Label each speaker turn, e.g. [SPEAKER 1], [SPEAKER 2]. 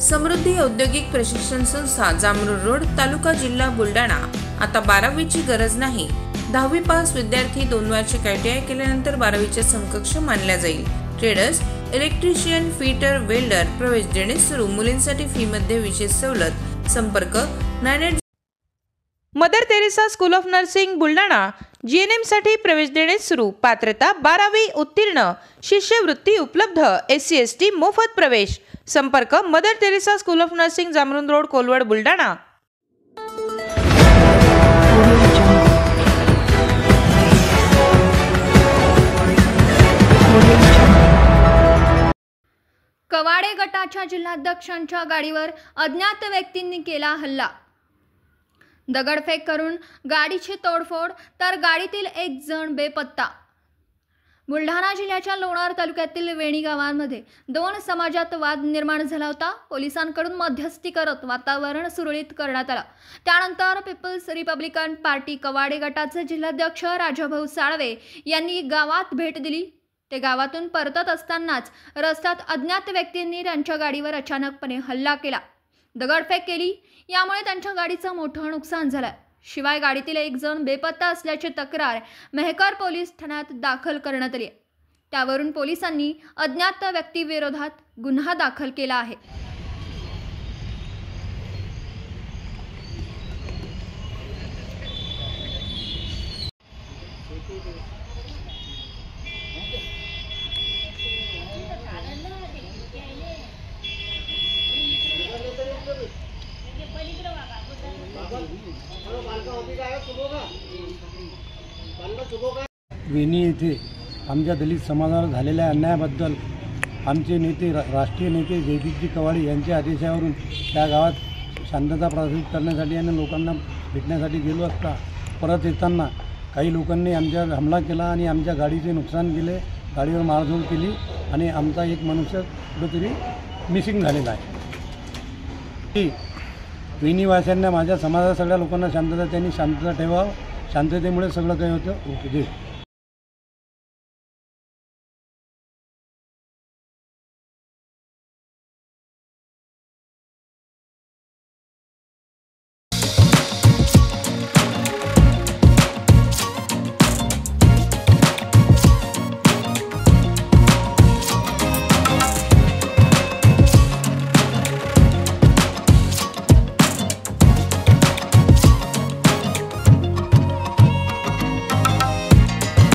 [SPEAKER 1] समृद्धी औद्योगिक प्रशिक्षण संस्था जामरूड रोड तालुका जिल्हा बुलढाणा। आता 12वीची गरज नाही। 10वी पास विद्यार्थी 2 वार्षिक ITI केल्यानंतर 12वीच्या समकक्ष मानल्या जाईल। ट्रेडर्स, इलेक्ट्रिशियन, फिटर, वेल्डर प्रवेश देणे सुरू। मुलींसाठी फी मध्ये विशेष सवलत। संपर्क 98
[SPEAKER 2] Mother Teresa school of nursing Buldhana. GNM साठी प्रवेश देणे सुरू। पात्रता 12वी उत्तीर्ण। शिष्यवृत्ती उपलब्ध। SC ST मोफत प्रवेश। संपर्क Mother Teresa school of nursing Jamrun road Kolwad Buldhana.
[SPEAKER 3] Kawade गटाच्या जिल्हाध्यक्षांच्या गाडीवर अज्ञात व्यक्तींनी केला हल्ला। दगडफेक करून गाडीची तोडफोड, तर गाडीतील एक जण बेपत्ता। बुलढाणा जिल्ह्याच्या लोणार तालुक्यातील वेणी गावांमध्ये 2 समाजात वाद निर्माण झाला होता। पोलिसांकडून मध्यस्थी करत वातावरण सुरळीत करण्यात आलं। त्यानंतर पीपल्स रिपब्लिकन पार्टी कवाडे गटाचे जिल्हाध्यक्ष राजाभाऊ साळवे यांनी गावात भेट दिली। ते गावातून परतत असतानाच रस्त्यात अज्ञात व्यक्तींनी त्यांच्या गाडीवर अचानकपणे हल्ला केला, दगडफेक केली। यामुळे त्यांच्या गाडीचं मोठं नुकसान झालं। शिवाय गाडीतील एक जण बेपत्ता असल्याची तक्रार मेहकर पोलीस ठाण्यात दाखल करण्यात आली। त्यावरून पोलिसांनी अज्ञात व्यक्तीविरोधात गुन्हा दाखल केला आहे।
[SPEAKER 4] वेणी येथे आमच्या दलित समाजावर झालेल्या अन्यायाबद्दल आमचे नेते राष्ट्रीय नेते जयदीपजी कवाडे यांच्या आदेशावरून त्या गावात शांतता प्रस्थापित करण्यासाठी आणि लोकांना भेटण्यासाठी गेलो असता परत येताना काही लोकांनी आमच्यावर हमला केला आणि आमच्या गाडीचे नुकसान केले, गाडीवर मारझोड केली आणि आमचा एक मनुष्य कुठेतरी मिसिंग झालेला आहे। वेणीवासियांना, माझ्या समाजाच्या सगळ्या लोकांना शांतता, त्यांनी शांतता ठेवावं। शांततेमुळे सगळं काही होतं। ओके, जय